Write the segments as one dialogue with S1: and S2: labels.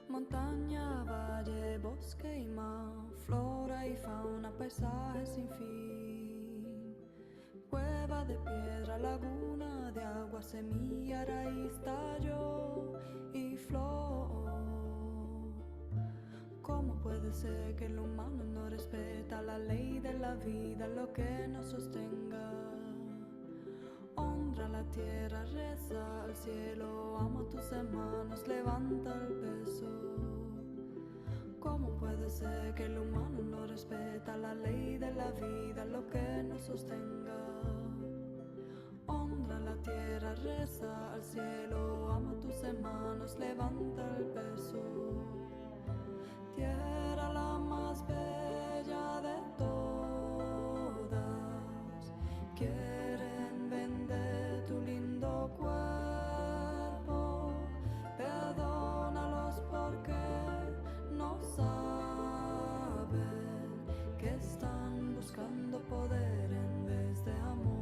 S1: Montaña, valle, bosque y mar, flora y fauna, paisaje sin fin. Cueva de piedra, laguna de agua, semilla, raíz, tallo y flor. ¿Cómo puede ser que el humano no respeta la ley de la vida, lo que nos sostenga? Honra la tierra, reza al cielo, ama a tus hermanos, levanta el peso. ¿Cómo puede ser que el humano no respeta la ley de la vida, lo que nos sostenga? Honra la tierra, reza al cielo, ama a tus hermanos, levanta el peso. Tierra la más bella de todas, quieren vender tu lindo cuerpo, perdónalos porque no saben que están buscando poder en vez de amor.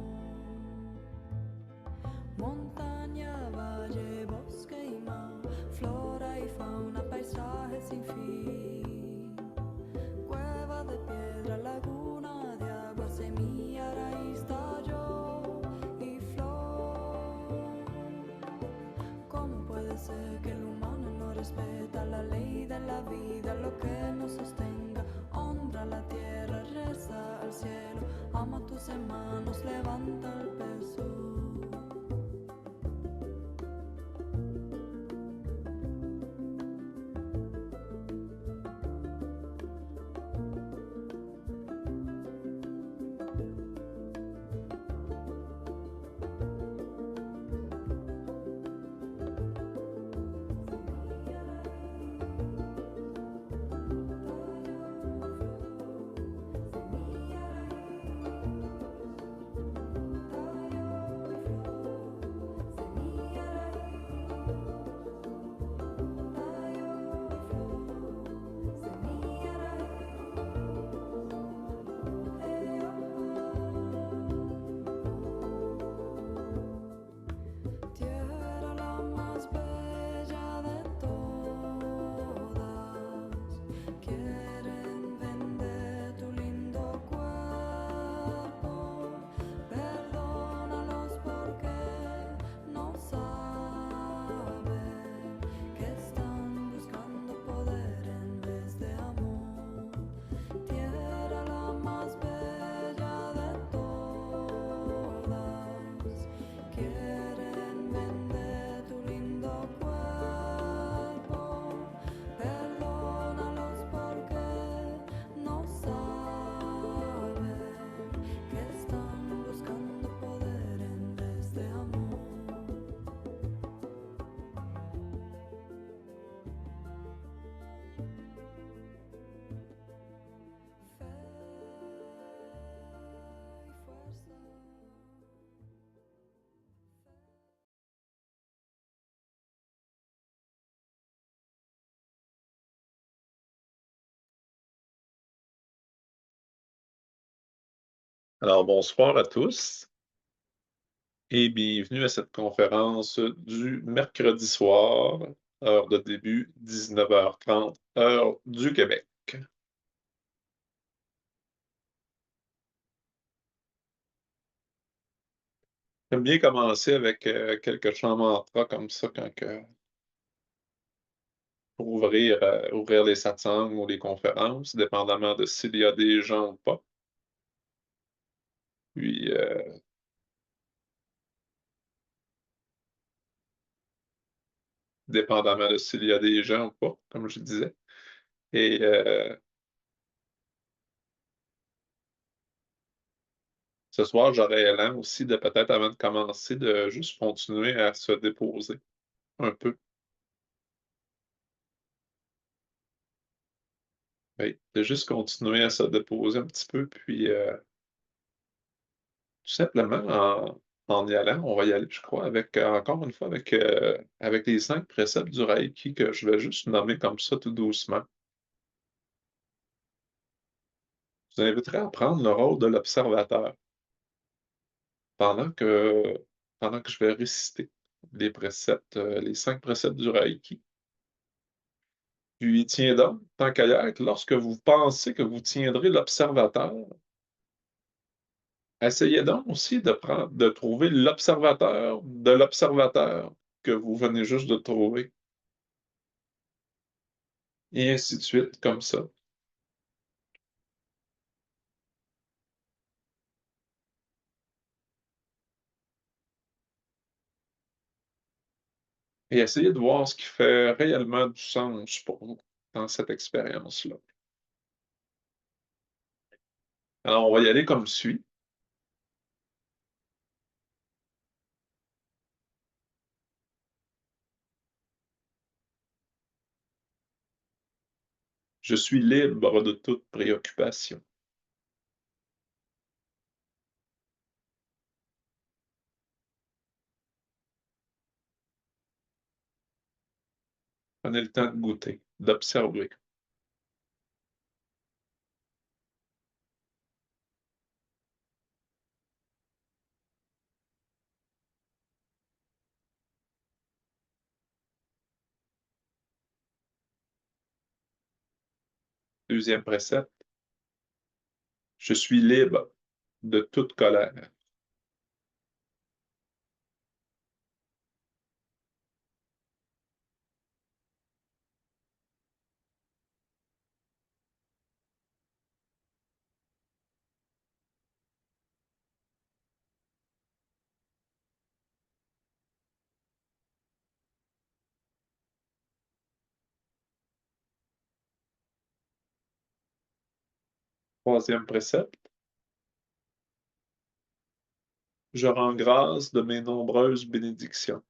S1: Montaña, valle, bosque y mar, flora y fauna, paisaje sin fin. Cueva de piedra, laguna de agua, semilla, raíz, tallo y flor. ¿Cómo puede ser que el humano no respeta la ley de la vida, lo que nos sostenga? Honra la tierra, reza al cielo, ama a tus hermanos, levanta el peso. Tierra la más bella de todas, quieren vender tu lindo cuerpo, perdónalos porque no saben que están buscando poder en vez de amor. Tierra la más bella de todas, quieren vender tu lindo cuerpo, perdónalos porque no saben que están buscando poder en vez de amor. Fe y fuerza.
S2: Alors, bonsoir à tous et bienvenue à cette conférence du mercredi soir, heure de début, 19h30, heure du Québec. J'aime bien commencer avec quelques chants mantras comme ça pour ouvrir les satsangs ou les conférences, dépendamment de s'il y a des gens ou pas. Puis, dépendamment de s'il y a des gens ou pas, comme je disais. Et ce soir, j'aurais l'élan aussi de peut-être, avant de commencer, de juste continuer à se déposer un peu. Oui, de juste continuer à se déposer un petit peu, puis tout simplement en y allant, on va y aller, je crois, avec encore une fois, avec les 5 préceptes du Reiki que je vais juste nommer comme ça tout doucement. Je vous inviterai à prendre le rôle de l'observateur pendant que pendant que je vais réciter les 5 préceptes du Reiki. Puis tiens donc, tant qu'à y être, lorsque vous pensez que vous tiendrez l'observateur, essayez donc aussi de trouver l'observateur que vous venez juste de trouver et ainsi de suite comme ça. Et essayez de voir ce qui fait réellement du sens pour vous dans cette expérience-là. Alors, on va y aller comme suit. Je suis libre de toute préoccupation. Prenez le temps de goûter, d'observer. Deuxième précepte, je suis libre de toute colère. Troisième précepte, je rends grâce de mes nombreuses bénédictions.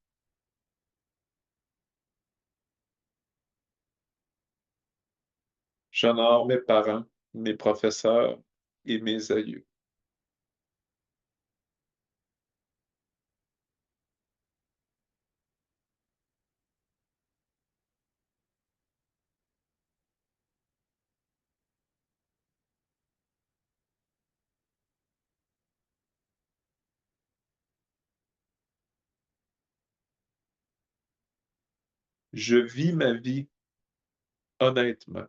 S2: J'honore mes parents, mes professeurs et mes aïeux. Je vis ma vie honnêtement.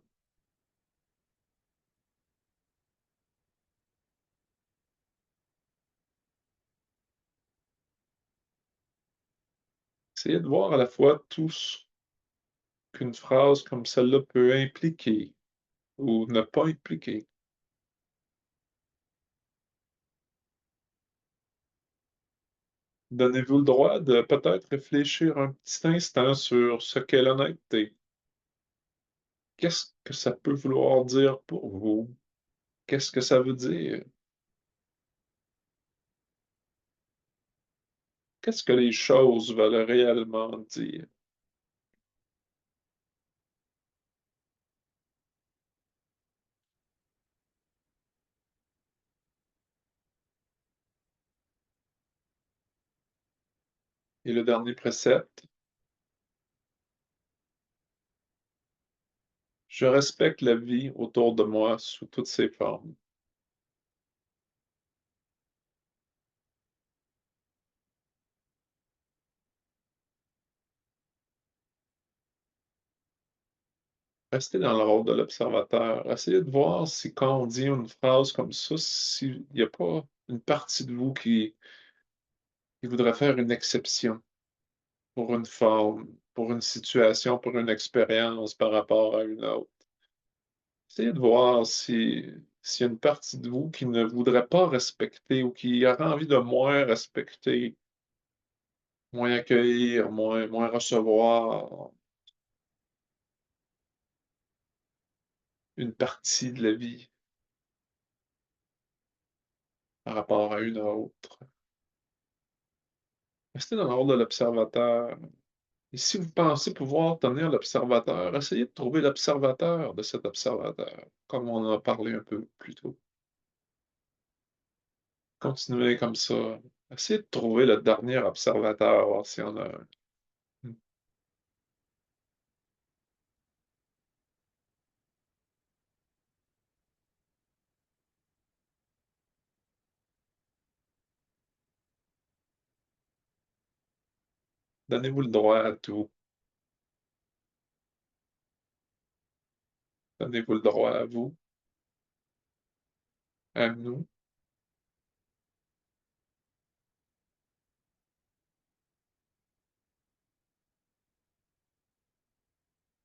S2: Essayez de voir à la fois tout ce qu'une phrase comme celle-là peut impliquer ou ne pas impliquer. Donnez-vous le droit de peut-être réfléchir un petit instant sur ce qu'est l'honnêteté. Qu'est-ce que ça peut vouloir dire pour vous? Qu'est-ce que ça veut dire? Qu'est-ce que les choses veulent réellement dire? Et le dernier précepte, je respecte la vie autour de moi sous toutes ses formes. Restez dans le rôle de l'observateur. Essayez de voir si quand on dit une phrase comme ça, s'il n'y a pas une partie de vous qui voudrait faire une exception pour une forme, pour une situation, pour une expérience par rapport à une autre. Essayez de voir s'il y a une partie de vous qui ne voudrait pas respecter ou qui aurait envie de moins respecter, moins accueillir, moins recevoir une partie de la vie par rapport à une autre. Restez dans le rôle de l'observateur. Et si vous pensez pouvoir tenir l'observateur, essayez de trouver l'observateur de cet observateur, comme on en a parlé un peu plus tôt. Continuez comme ça. Essayez de trouver le dernier observateur, voir s'il y en a un. Mmh. Donnez-vous le droit à tout. Donnez-vous le droit à vous, à nous,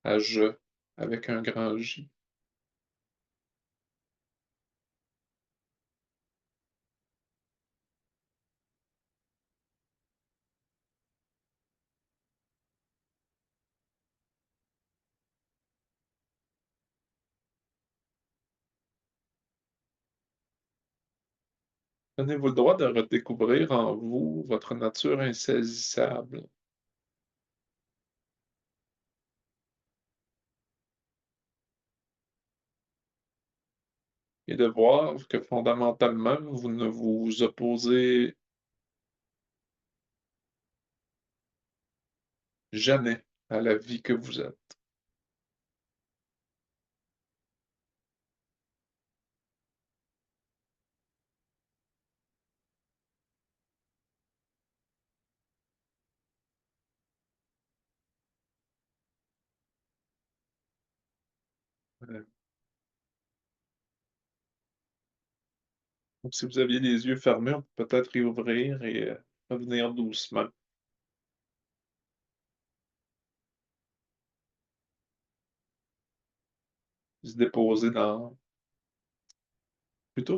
S2: à je, avec un grand J. Donnez-vous le droit de redécouvrir en vous votre nature insaisissable et de voir que fondamentalement, vous ne vous opposez jamais à la vie que vous êtes. Heu, donc si vous aviez les yeux fermés, on peut peut-être les ouvrir et revenir doucement, se déposer dans plutôt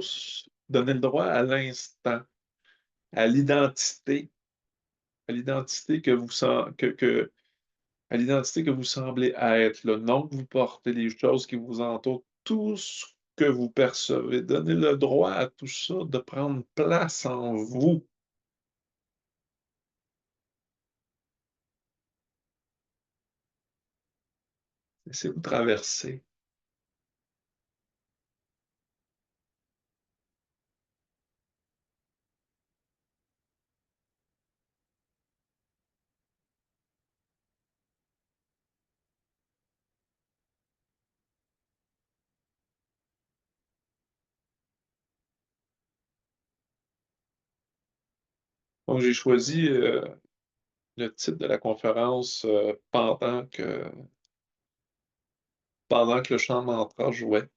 S2: donner le droit à l'instant, à l'identité à l'identité que vous sem que à l'identité que vous semblez être, le nom que vous portez, les choses qui vous entourent, tout ce que vous percevez. Donnez le droit à tout ça de prendre place en vous. Laissez-vous traverser. Donc j'ai choisi, le titre de la conférence, pendant que le chant mantra jouait.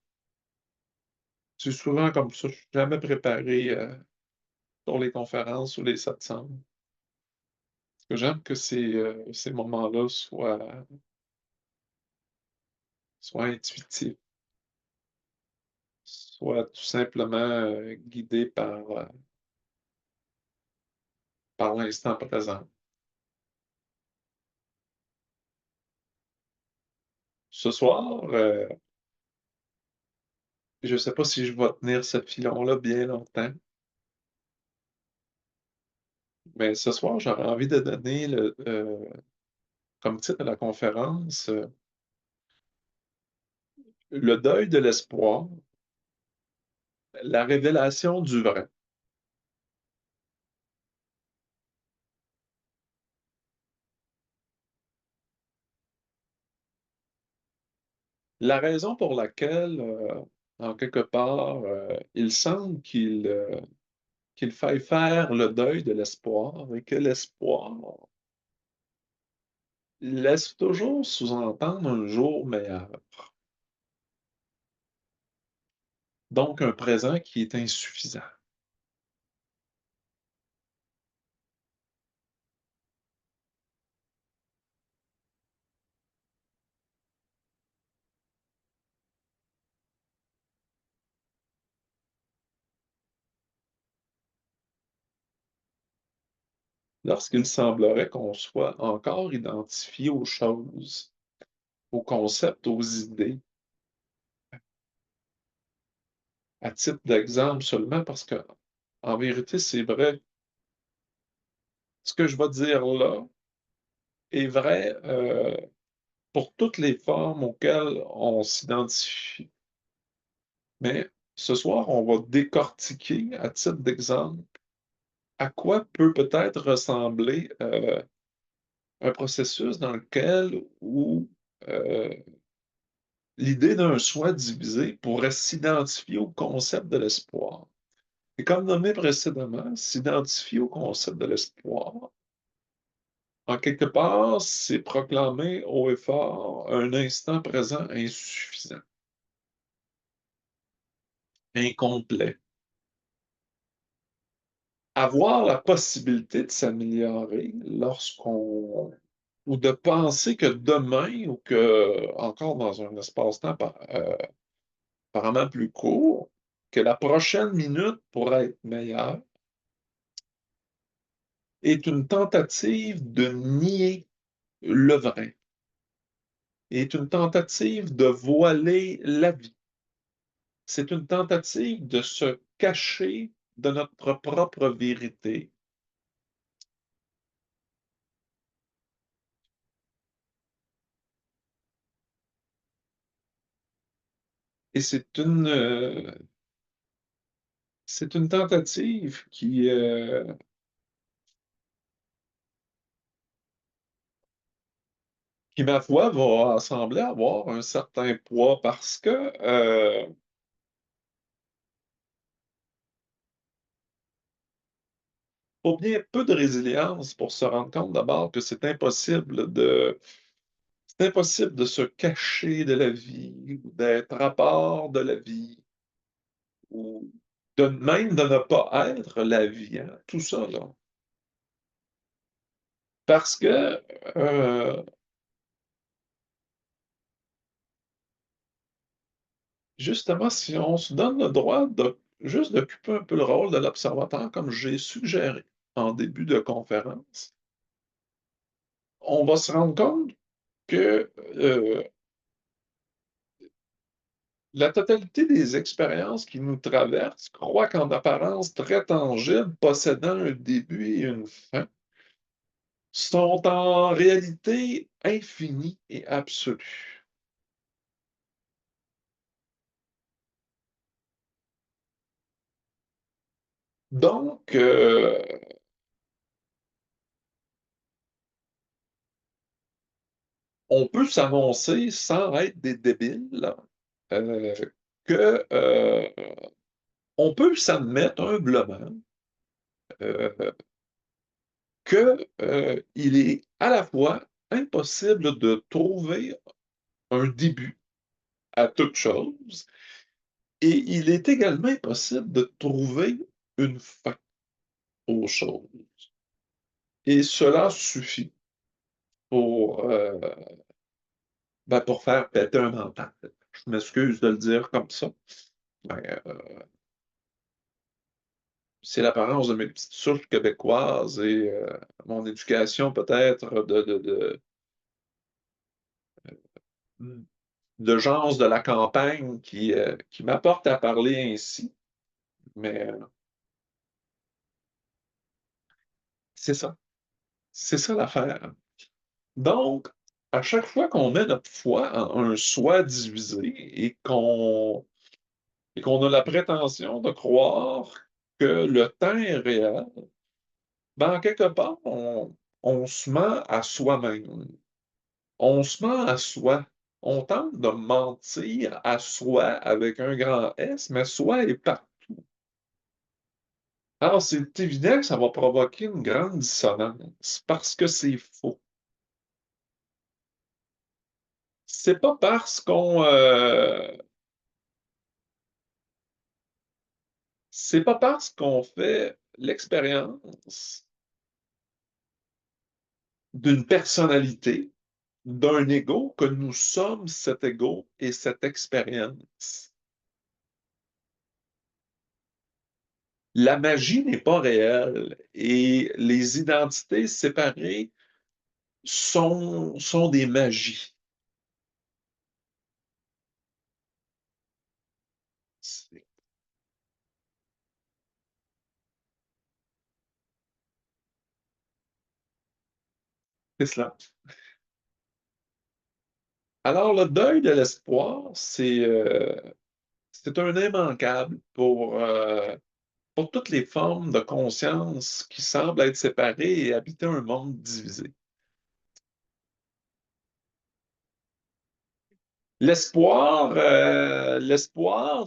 S2: C'est souvent comme ça, je suis jamais préparé, pour les conférences ou les satsangs. Parce que j'aime que ces moments-là soient intuitifs, soient tout simplement, guidés par l'instant présent. Ce soir, je ne sais pas si je vais tenir ce filon-là bien longtemps, mais ce soir, j'aurais envie de donner comme titre à la conférence, «Le deuil de l'espoir, la révélation du vrai». La raison pour laquelle, en quelque part, il semble qu'il faille faire le deuil de l'espoir et que l'espoir laisse toujours sous-entendre un jour meilleur, donc un présent qui est insuffisant. Lorsqu'il semblerait qu'on soit encore identifié aux choses, aux concepts, aux idées, à titre d'exemple seulement, parce que en vérité, c'est vrai. Ce que je vais dire là est vrai, pour toutes les formes auxquelles on s'identifie. Mais ce soir, on va décortiquer, à titre d'exemple, à quoi peut peut-être ressembler, un processus dans lequel où, heu, l'idée d'un soi divisé pourrait s'identifier au concept de l'espoir. Et comme nommé précédemment, s'identifier au concept de l'espoir, en quelque part, c'est proclamer haut et fort un instant présent insuffisant. incomplet. Avoir la possibilité de s'améliorer lorsqu'on ou de penser que demain ou que encore dans un espace-temps apparemment plus court, que la prochaine minute pourrait être meilleure, est une tentative de nier le vrai, est une tentative de voiler la vie. C'est une tentative de se cacher de notre propre vérité. Et c'est une tentative qui, ma foi, va sembler avoir un certain poids parce que faut bien peu de résilience pour se rendre compte d'abord que c'est impossible de se cacher de la vie ou d'être à part de la vie ou de même de ne pas être la vie, hein, tout ça, là. Parce que justement, si on se donne le droit de juste d'occuper un peu le rôle de l'observateur, comme j'ai suggéré en début de conférence, on va se rendre compte que la totalité des expériences qui nous traversent croient qu'en apparence très tangibles, possédant un début et une fin, sont en réalité infinies et absolues. Donc, on peut s'annoncer sans être des débiles, là, euh, que on peut s'admettre humblement que il est à la fois impossible de trouver un début à toute chose et il est également impossible de trouver une fin aux choses. Et cela suffit pour, pour faire péter un mental. Je m'excuse de le dire comme ça. Ben, c'est l'apparence de mes petites souches québécoises et mon éducation peut-être de gens de la campagne qui m'apporte à parler ainsi. Mais c'est ça. C'est ça l'affaire. Donc, à chaque fois qu'on met notre foi en un soi divisé et qu'on a la prétention de croire que le temps est réel, ben, quelque part, on se ment à soi-même. On se ment à soi. On tente de mentir à soi avec un grand S, mais soi est pas. Alors, c'est évident que ça va provoquer une grande dissonance parce que c'est faux. C'est pas parce c'est pas parce qu'on fait l'expérience d'une personnalité, d'un ego, que nous sommes cet ego et cette expérience. La magie n'est pas réelle et les identités séparées sont des magies. C'est c'est cela. Alors, le deuil de l'espoir, c'est un immanquable pour toutes les formes de conscience qui semblent être séparées et habiter un monde divisé. L'espoir,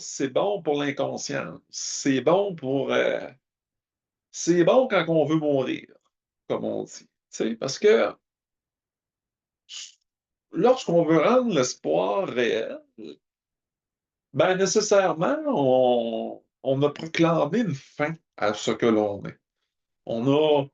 S2: c'est bon pour l'inconscience. C'est bon quand on veut mourir, comme on dit. Tu sais, parce que lorsqu'on veut rendre l'espoir réel, Ben, nécessairement, on a proclamé une fin à ce que l'on est. On a,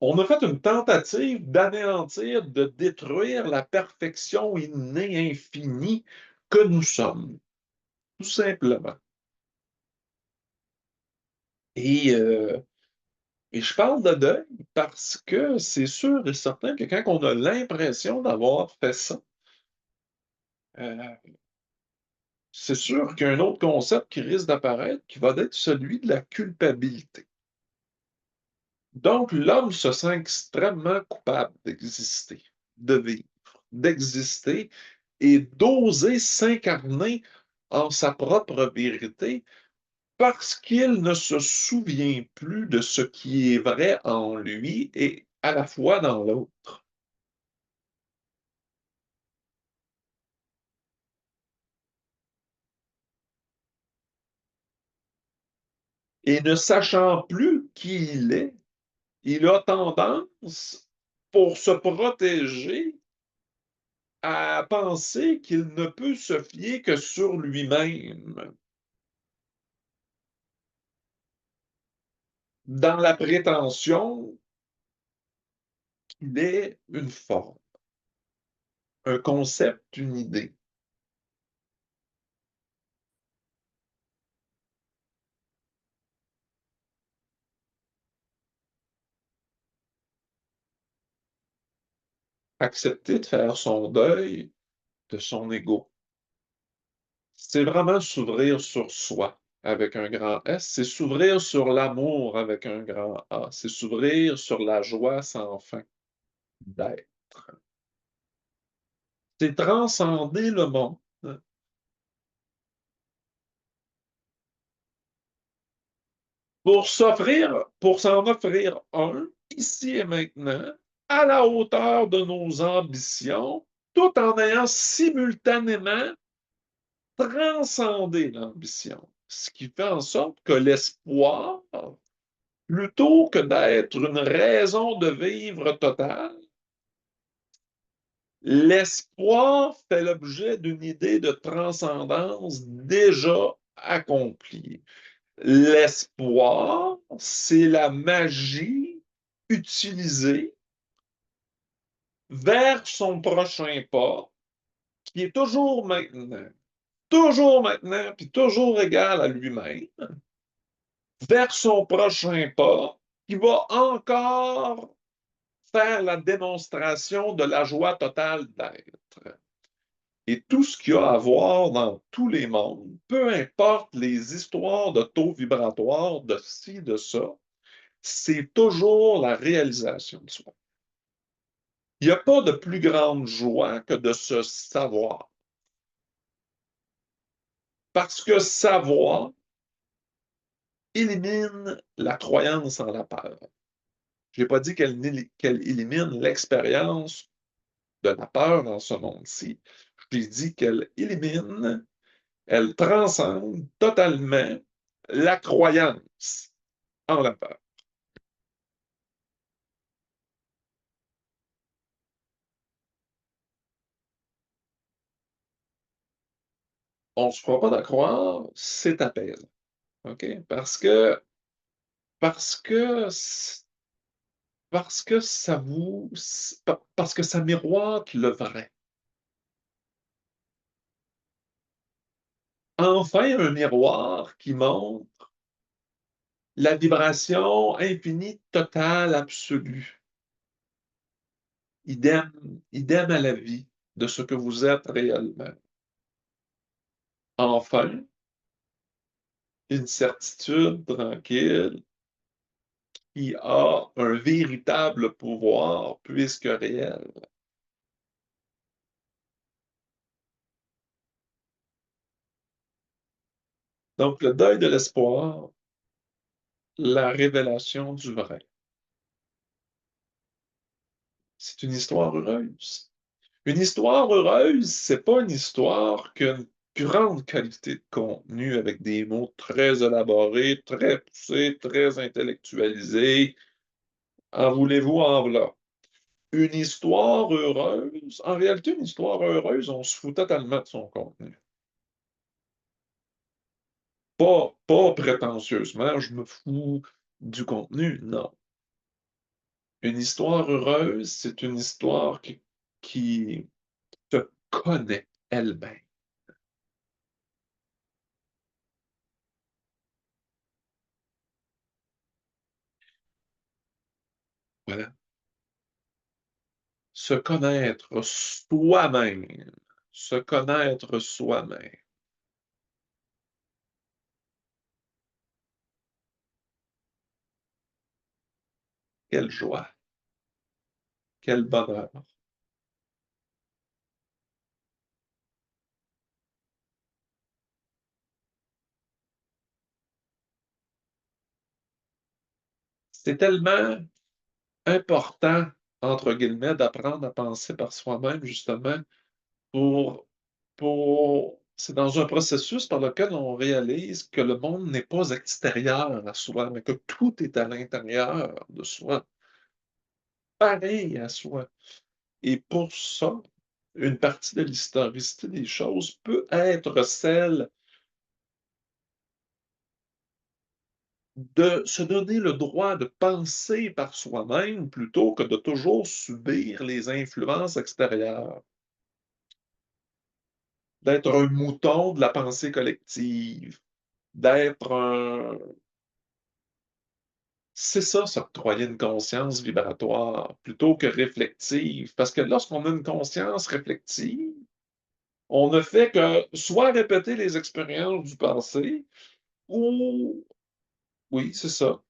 S2: on a fait une tentative d'anéantir, de détruire la perfection innée, infinie que nous sommes, tout simplement. Et, euh, et je parle de deuil parce que c'est sûr et certain que quand on a l'impression d'avoir fait ça, euh, c'est sûr qu'il y a un autre concept qui risque d'apparaître qui va être celui de la culpabilité. Donc, l'homme se sent extrêmement coupable d'exister, de vivre, d'exister et d'oser s'incarner en sa propre vérité parce qu'il ne se souvient plus de ce qui est vrai en lui et à la fois dans l'autre. Et ne sachant plus qui il a tendance, pour se protéger, à penser qu'il ne peut se fier que sur lui-même, dans la prétention qu'il est une forme, un concept, une idée. Accepter de faire son deuil de son ego. C'est vraiment s'ouvrir sur soi avec un grand S, c'est s'ouvrir sur l'amour avec un grand A, c'est s'ouvrir sur la joie sans fin d'être. C'est transcender le monde pour s'en offrir un, ici et maintenant, à la hauteur de nos ambitions, tout en ayant simultanément transcendé l'ambition. Ce qui fait en sorte que l'espoir, plutôt que d'être une raison de vivre totale, l'espoir fait l'objet d'une idée de transcendance déjà accomplie. L'espoir, c'est la magie utilisée vers son prochain pas, qui est toujours maintenant, puis toujours égal à lui-même, vers son prochain pas, qui va encore faire la démonstration de la joie totale d'être. Et tout ce qu'il y a à voir dans tous les mondes, peu importe les histoires de taux vibratoires, de ci, de ça, c'est toujours la réalisation de soi. Il n'y a pas de plus grande joie que de se savoir. Parce que savoir élimine la croyance en la peur. Je n'ai pas dit qu'elle élimine l'expérience de la peur dans ce monde-ci. J'ai dit qu'elle élimine, elle transcende totalement la croyance en la peur. On ne se croit pas d'accroire, c'est apaisant. OK? Parce que, parce que parce que ça miroite le vrai. Enfin, un miroir qui montre la vibration infinie, totale, absolue. Idem, idem à la vie de ce que vous êtes réellement. Enfin, une certitude tranquille qui a un véritable pouvoir puisque réel. Donc, le deuil de l'espoir, la révélation du vrai. C'est une histoire heureuse. Une histoire heureuse, c'est pas une histoire qui a une grande qualité de contenu avec des mots très élaborés, très poussés, très intellectualisés. En voulez-vous, en voilà. Une histoire heureuse, en réalité, une histoire heureuse, on se fout totalement de son contenu. Pas prétentieusement, je me fous du contenu, non. Une histoire heureuse, c'est une histoire qui te connaît elle-même. Voilà. Se connaître soi-même. Se connaître soi-même. Quelle joie, quel bonheur. C'est tellement important, entre guillemets, d'apprendre à penser par soi-même, justement, pour c'est dans un processus par lequel on réalise que le monde n'est pas extérieur à soi, mais que tout est à l'intérieur de soi, pareil à soi. Et pour ça, une partie de l'historicité des choses peut être celle de se donner le droit de penser par soi-même plutôt que de toujours subir les influences extérieures, d'être un mouton de la pensée collective, d'être un... C'est ça, s'octroyer une conscience vibratoire plutôt que réflective. Parce que lorsqu'on a une conscience réflective, on ne fait que soit répéter les expériences du passé, ou, oui, c'est ça,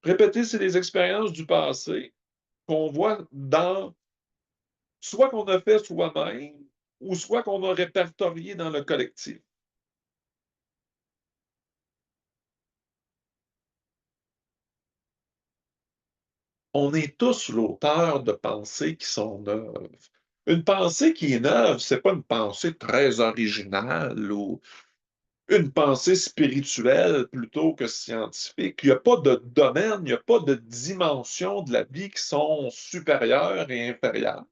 S2: répéter c'est les expériences du passé qu'on voit dans, soit qu'on a fait soi-même, ou soit qu'on a répertorié dans le collectif. On est tous l'auteur de pensées qui sont neuves. Une pensée qui est neuve, c'est pas une pensée très originale ou une pensée spirituelle plutôt que scientifique. Il n'y a pas de domaine, il n'y a pas de dimension de la vie qui sont supérieures et inférieures.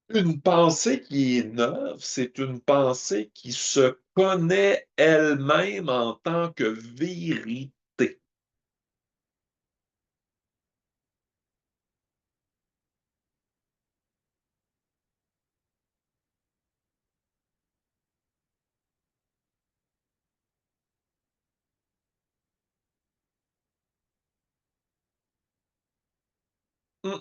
S2: Une pensée qui est neuve, c'est une pensée qui se connaît elle-même en tant que vérité. Hum,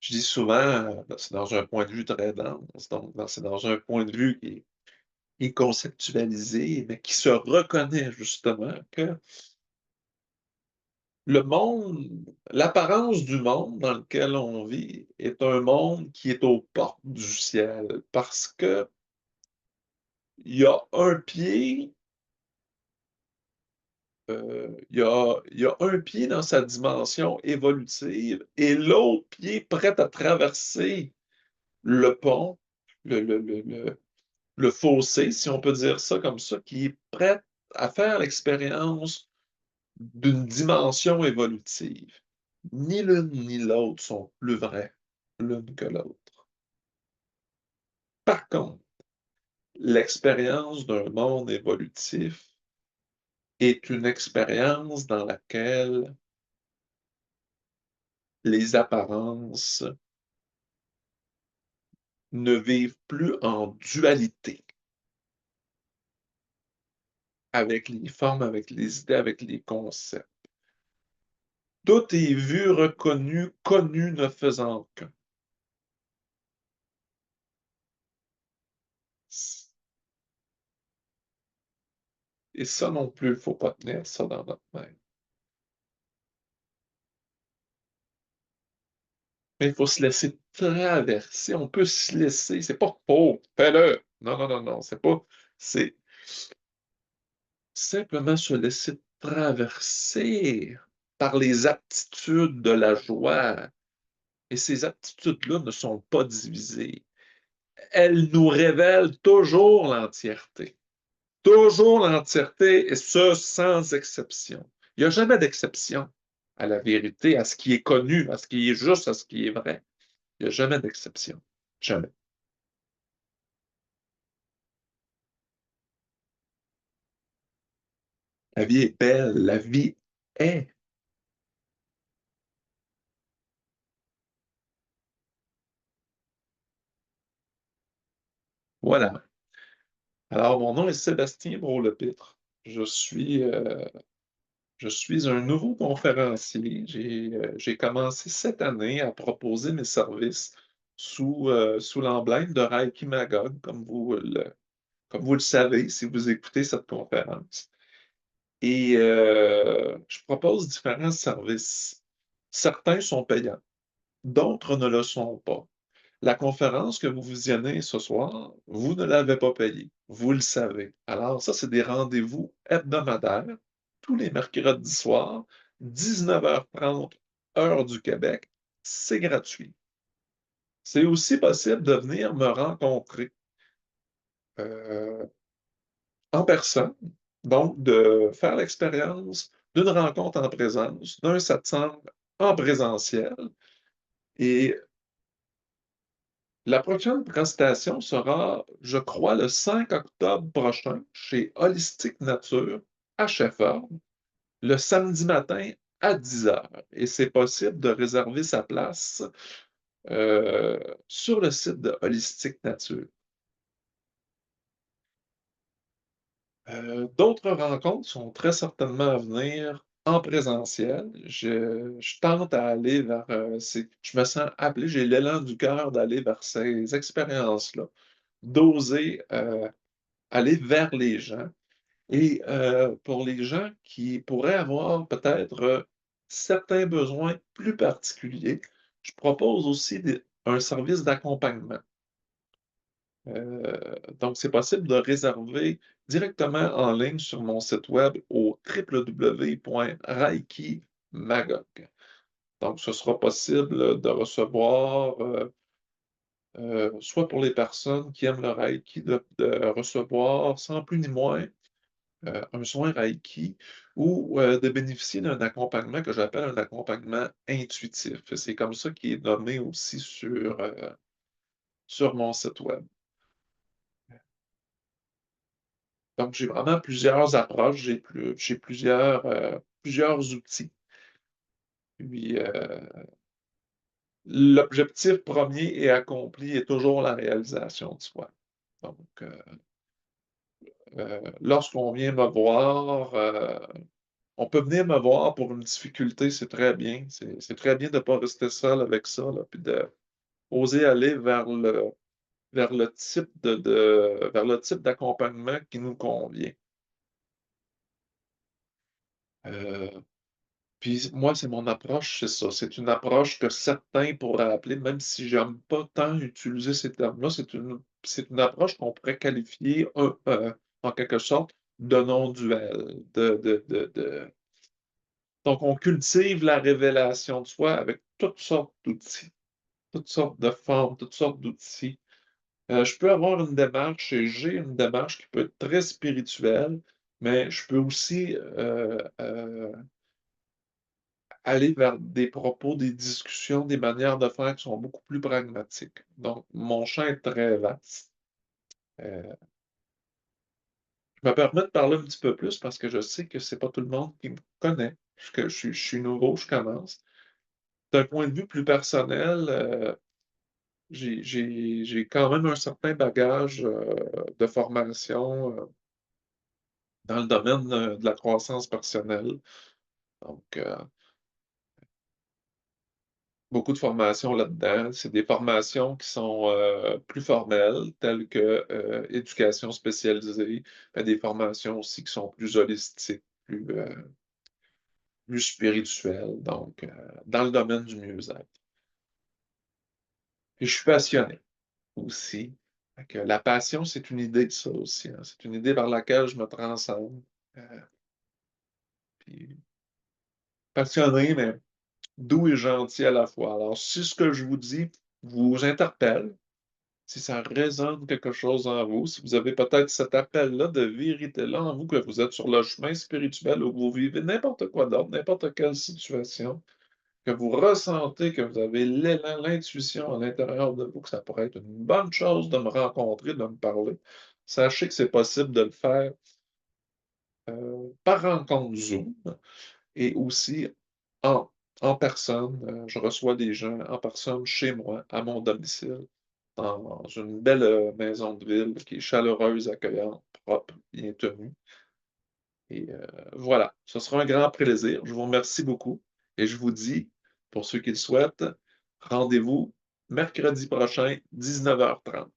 S2: Je dis souvent, c'est dans un point de vue très dense, donc c'est dans un point de vue qui est conceptualisé, mais qui se reconnaît justement que le monde, l'apparence du monde dans lequel on vit est un monde qui est aux portes du ciel parce que il y a un pied, il y a un pied dans sa dimension évolutive et l'autre pied prêt à traverser le pont, le fossé, si on peut dire ça comme ça, qui est prêt à faire l'expérience d'une dimension évolutive. Ni l'une ni l'autre sont plus vraies l'une que l'autre. Par contre, l'expérience d'un monde évolutif est une expérience dans laquelle les apparences ne vivent plus en dualité avec les formes, avec les idées, avec les concepts. Tout est vu, reconnu, connu ne faisant qu'un. Et ça non plus, il ne faut pas tenir ça dans notre main. Mais il faut se laisser traverser. On peut se laisser. C'est pas faux. Fais-le. Non, non, non, non. C'est pas. C'est simplement se laisser traverser par les aptitudes de la joie Et ces aptitudes-là ne sont pas divisées. Elles nous révèlent toujours l'entièreté. Toujours l'entièreté, et ce, sans exception. Il n'y a jamais d'exception à la vérité, à ce qui est connu, à ce qui est juste, à ce qui est vrai. Il n'y a jamais d'exception. Jamais. La vie est belle, la vie est. Voilà. Alors, mon nom est Sébastien Brault-Lepitre. Je suis, euh, je suis un nouveau conférencier. J'ai commencé cette année à proposer mes services sous l'emblème de Reiki Magog, comme vous le savez si vous écoutez cette conférence. Et je propose différents services. Certains sont payants, d'autres ne le sont pas. La conférence que vous visionnez ce soir, vous ne l'avez pas payée. Vous le savez. Alors, ça, c'est des rendez-vous hebdomadaires, tous les mercredis soirs, 19h30, heure du Québec. C'est gratuit. C'est aussi possible de venir me rencontrer euh, en personne, donc de faire l'expérience d'une rencontre en présence, d'un satsang en présentiel. Et la prochaine prestation sera, je crois, le 5 octobre prochain chez Holistique Nature à Shefford, le samedi matin à 10 heures. Et c'est possible de réserver sa place euh, sur le site de Holistique Nature. D'autres rencontres sont très certainement à venir en présentiel. Je tente à aller vers, je me sens appelé, j'ai l'élan du cœur d'aller vers ces expériences-là, d'oser aller vers les gens. Et pour les gens qui pourraient avoir peut-être certains besoins plus particuliers, je propose aussi un service d'accompagnement. Donc, c'est possible de réserver directement en ligne sur mon site web au www.reikimagog. Donc, ce sera possible de recevoir, soit pour les personnes qui aiment le Reiki, de recevoir sans plus ni moins un soin Reiki ou de bénéficier d'un accompagnement que j'appelle un accompagnement intuitif. C'est comme ça qu'il est nommé aussi sur mon site web. Donc, j'ai vraiment plusieurs approches, j'ai plusieurs outils. Puis, l'objectif premier et accompli est toujours la réalisation de soi. Donc, lorsqu'on vient me voir, on peut venir me voir pour une difficulté, c'est très bien. C'est très bien de ne pas rester seul avec ça, là, puis de oser aller vers le type d'accompagnement qui nous convient. Euh, Puis moi, c'est mon approche, c'est ça. C'est une approche que certains pourraient appeler, même si j'aime pas tant utiliser ces termes-là, c'est une approche qu'on pourrait qualifier en quelque sorte de non-duel. Donc, on cultive la révélation de soi avec toutes sortes d'outils, toutes sortes de formes, toutes sortes d'outils. Je peux avoir une démarche et j'ai une démarche qui peut être très spirituelle, mais je peux aussi aller vers des propos, des discussions, des manières de faire qui sont beaucoup plus pragmatiques. Donc, mon champ est très vaste. Euh, je me permets de parler un petit peu plus parce que je sais que c'est pas tout le monde qui me connaît. Je suis nouveau, je commence. D'un point de vue plus personnel, j'ai quand même un certain bagage de formation dans le domaine de la croissance personnelle. Donc, beaucoup de formations là-dedans. C'est des formations qui sont plus formelles, telles que éducation spécialisée, mais des formations aussi qui sont plus holistiques, plus spirituelles, donc dans le domaine du mieux-être. Et je suis passionné aussi. Fait que la passion, c'est une idée de ça aussi, hein. C'est une idée vers laquelle je me transcende. Puis passionné, mais doux et gentil à la fois. Alors, si ce que je vous dis vous interpelle, si ça résonne quelque chose en vous, si vous avez peut-être cet appel-là de vérité-là en vous, que vous êtes sur le chemin spirituel ou que vous vivez n'importe quoi d'autre, n'importe quelle situation, que vous ressentez que vous avez l'élan, l'intuition à l'intérieur de vous, que ça pourrait être une bonne chose de me rencontrer, de me parler, sachez que c'est possible de le faire par rencontre Zoom et aussi en, en personne. Je reçois des gens en personne chez moi, à mon domicile, dans une belle maison de ville qui est chaleureuse, accueillante, propre, bien tenue. Et voilà, ce sera un grand plaisir. Je vous remercie beaucoup et je vous dis, pour ceux qui le souhaitent, rendez-vous mercredi prochain, 19h30.